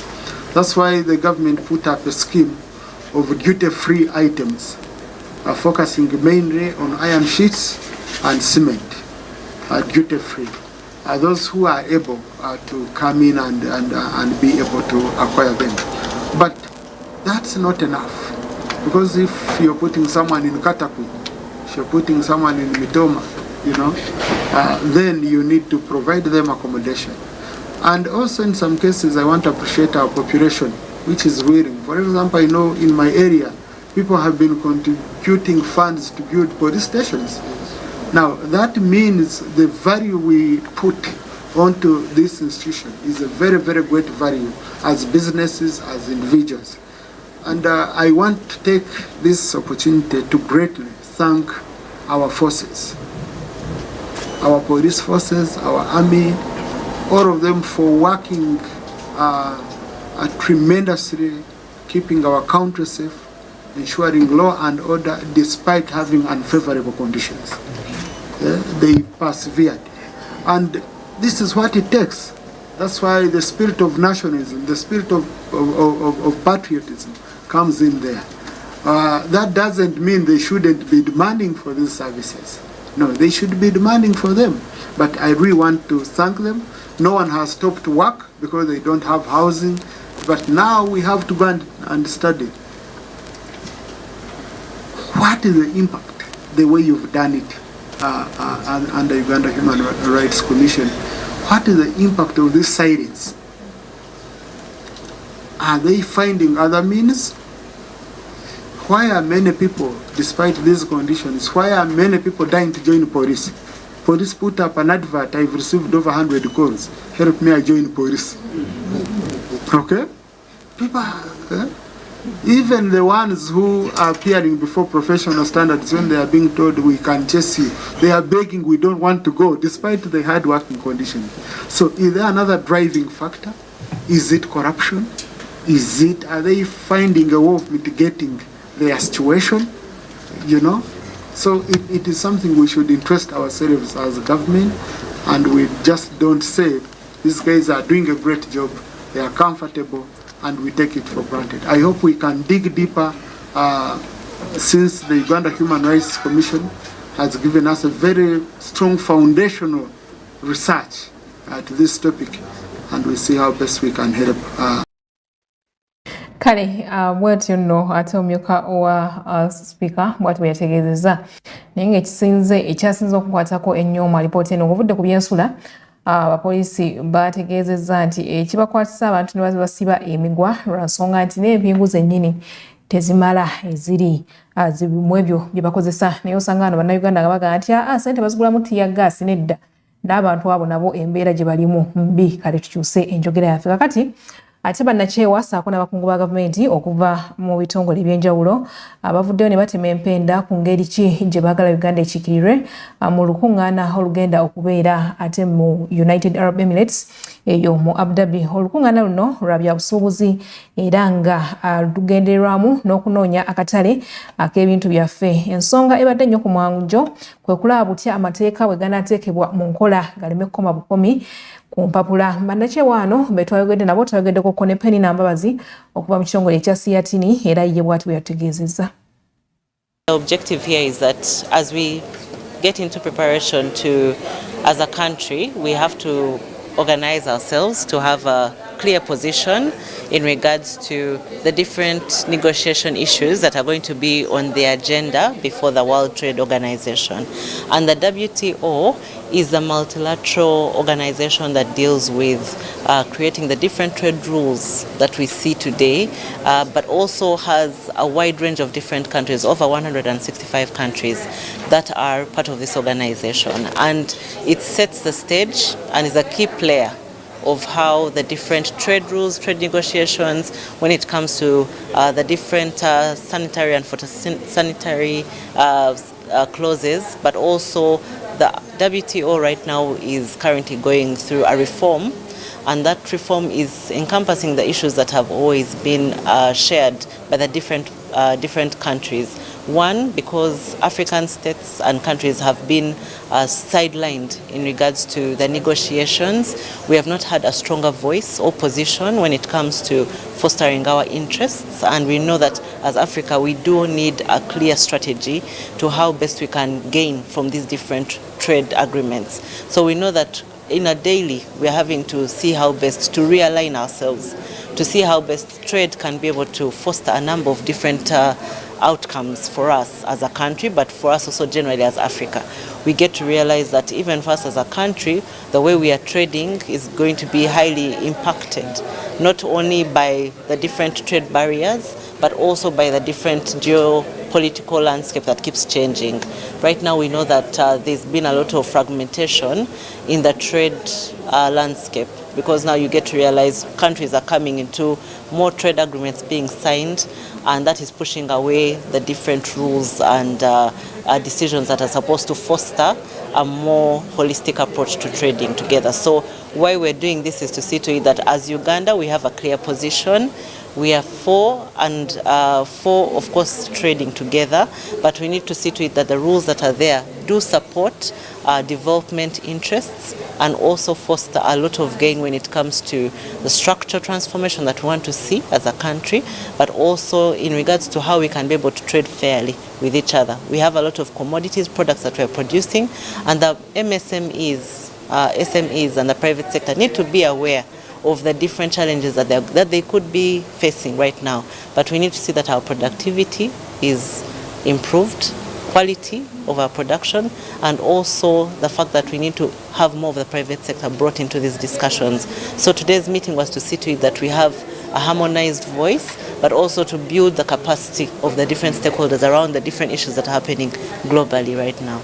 That's why the government put up a scheme of duty-free items, focusing mainly on iron sheets and cement, duty-free. Those who are able to come in and be able to acquire them. But that's not enough, because if you're putting someone in Kataku, if you're putting someone in Mitoma, then you need to provide them accommodation. And also in some cases, I want to appreciate our population, which is willing. For example, I know in my area, people have been contributing funds to build police stations. Now, that means the value we put onto this institution is a very, very great value as businesses, as individuals. And I want to take this opportunity to greatly thank our forces, our police forces, our army, all of them for working tremendously, keeping our country safe, ensuring law and order despite having unfavorable conditions. They persevered. And this is what it takes. That's why the spirit of nationalism, the spirit of patriotism comes in there. That doesn't mean they shouldn't be demanding for these services. No, they should be demanding for them. But I really want to thank them. No one has stopped work because they don't have housing. But now we have to go and study. What is the impact, the way you've done it under Uganda Human Rights Commission? What is the impact of these sirens? Are they finding other means? Why are many people, despite these conditions, why are many people dying to join police? Police put up an advert, I've received over 100 calls. Help me, I join police. Okay? People, even the ones who are appearing before professional standards, when they are being told we can chase you, they are begging we don't want to go, despite the hard working conditions. So is there another driving factor? Is it corruption? Are they finding a way of mitigating their situation? So it is something we should interest ourselves as a government, and we just don't say these guys are doing a great job, they are comfortable, and we take it for granted. I hope we can dig deeper since the Uganda Human Rights Commission has given us a very strong foundational research to this topic, and we see how best we can help. Kale bwatyo nno ate omumyuka owa speaker bw'ati bwe yategeezezza naye ng'ekyasinze okukwatako ennyo mu alipoota eno ng'ovudde ku byensula abapoliisi baategeezezza nti ekibakwatisa abantu ne basiba emigwa lwa nsonga nti n'empingu zennyini tezimala eziri mu ebyo bye bakozesa naye osanga bano bannayuganda nga bagamba nti sente bazigulamu ttiya gaasi nedda n'abantu abo nabo embeera gye balimu mbi. Kale tukyuse enjogera yaffe kakati. Ate bannakyewa ssaako n'abakungu ba gavumenti okuva mu bitongole eby'enjawulo abavuddeyo ne batema empenda ku ngeri ki gye baagala Uganda ekiikirirwe mu lukuŋŋaana olugenda okubeera ate mu United Arab Emirates eyo mu Abu Dhabi. Olukuŋŋaana luno lwa byabusuubuzi era nga lugendererwamu n'okunoonya akatale ak'ebintu byaffe. Ensonga ebadde nnyo ku mwanjo kwe kulaba butya amateeka bwe ganaateekebwa mu nkola galeme kukoma bukomi ku mpapula. Bannakyewa wano be twayogedde nabo twayogeddeko ne Penny Nambabazi okuva mu kitongole ekya Siatini era ye bw'ati bwe yategeezezza. The objective here is that as we get into preparation to, as a country, we have to organize ourselves to have a clear position in regards to the different negotiation issues that are going to be on the agenda before the World Trade Organization. And the WTO is a multilateral organization that deals with creating the different trade rules that we see today, but also has a wide range of different countries, over 165 countries that are part of this organization. And it sets the stage and is a key player of how the different trade rules, trade negotiations, when it comes to the different sanitary and phytosanitary clauses, but also the WTO right now is currently going through a reform, and that reform is encompassing the issues that have always been shared by the different countries. One, because African states and countries have been sidelined in regards to the negotiations. We have not had a stronger voice or position when it comes to fostering our interests, and we know that as Africa we do need a clear strategy to how best we can gain from these different trade agreements. So we know that in a daily we are having to see how best to realign ourselves, to see how best trade can be able to foster a number of different outcomes for us as a country, but for us also generally as Africa. We get to realize that even for us as a country, the way we are trading is going to be highly impacted, not only by the different trade barriers, but also by the different geopolitical landscape that keeps changing. Right now we know that there's been a lot of fragmentation in the trade landscape, because now you get to realize countries are coming into more trade agreements being signed, and that is pushing away the different rules and decisions that are supposed to foster a more holistic approach to trading together. So why we're doing this is to see to it that as Uganda we have a clear position. We are for, of course, trading together, but we need to see to it that the rules that are there do support development interests and also foster a lot of gain when it comes to the structural transformation that we want to see as a country, but also in regards to how we can be able to trade fairly with each other. We have a lot of commodities, products that we're producing, and the MSMEs, SMEs and the private sector need to be aware of the different challenges that they could be facing right now. But we need to see that our productivity is improved, quality of our production, and also the fact that we need to have more of the private sector brought into these discussions. So today's meeting was to see to it that we have a harmonized voice, but also to build the capacity of the different stakeholders around the different issues that are happening globally right now.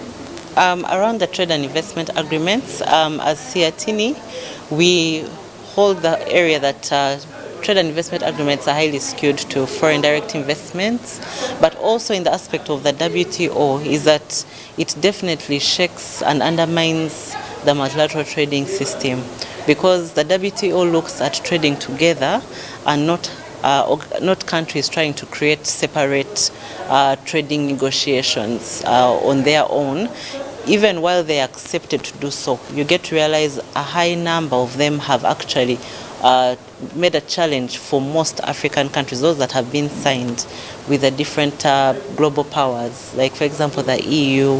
Around the trade and investment agreements, as Siatini, we hold the area that trade and investment agreements are highly skewed to foreign direct investments, but also in the aspect of the WTO is that it definitely shakes and undermines the multilateral trading system, because the WTO looks at trading together and not countries trying to create separate trading negotiations on their own. Even while they are accepted to do so, you get to realize a high number of them have actually made a challenge for most African countries, those that have been signed with the different global powers, like for example the EU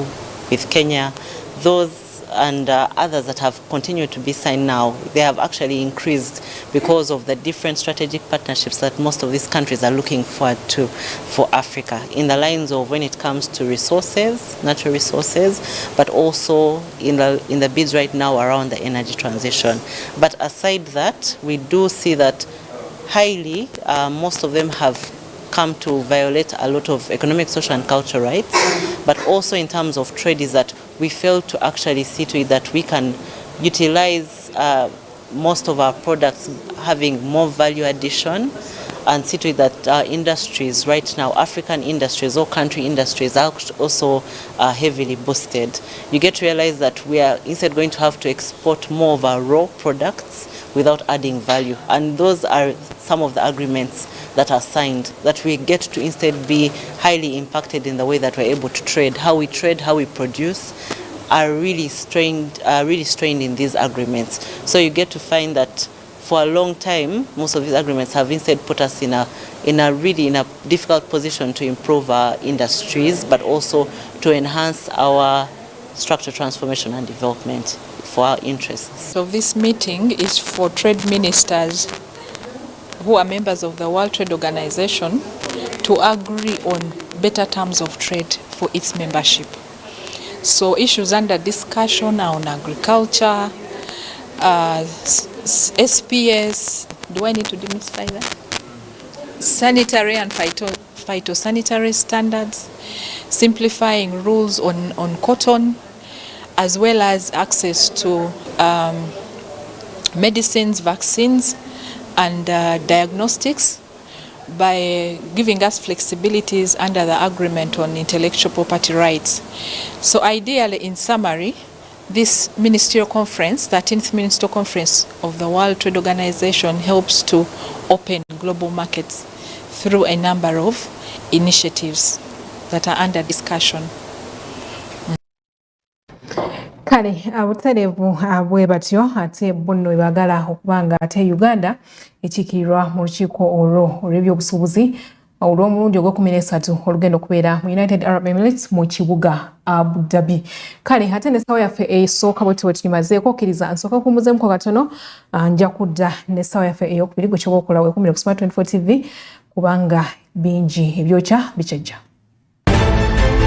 with Kenya, those and others that have continued to be signed now, they have actually increased because of the different strategic partnerships that most of these countries are looking forward to for Africa, in the lines of when it comes to resources, natural resources, but also in the bids right now around the energy transition. But aside that, we do see that highly, most of them have come to violate a lot of economic, social and cultural rights, but also in terms of trade is that we fail to actually see to it that we can utilize most of our products having more value addition and see to it that our industries right now, African industries or country industries, are also heavily boosted. You get to realize that we are instead going to have to export more of our raw products without adding value. And those are some of the agreements that are signed, that we get to instead be highly impacted in the way that we're able to trade, how we produce, are really strained in these agreements. So you get to find that for a long time, most of these agreements have instead put us in a difficult position to improve our industries, but also to enhance our structural transformation and development for our interests. So this meeting is for trade ministers who are members of the World Trade Organization to agree on better terms of trade for its membership. So issues under discussion are on agriculture, SPS, do I need to demystify that? Sanitary and phytosanitary standards, simplifying rules on cotton, as well as access to medicines, vaccines, and diagnostics by giving us flexibilities under the agreement on intellectual property rights. So ideally, in summary, this ministerial conference, 13th ministerial conference of the World Trade Organization, helps to open global markets through a number of initiatives that are under discussion. Kale abutalevu bwe batyo ate bonno ebagala okubanga ate Uganda ekikirirwa mu lukiiko olw'ebyobusuubuzi olw'omulundi ogw'okuminisatu olugenda okubeera mu United Arab Emirates mu kibuga Abu Dhabi. Kale ate n'essawa yaffe esooka bwe tumazeeko okkiriza nsooka kumbuzeemuko katono nja kudda n'essawa yaffe ey'okubiri gwe kyoba okukola weekuumire ku Smart 24 TV kubanga bingi ebyokya bikyajja.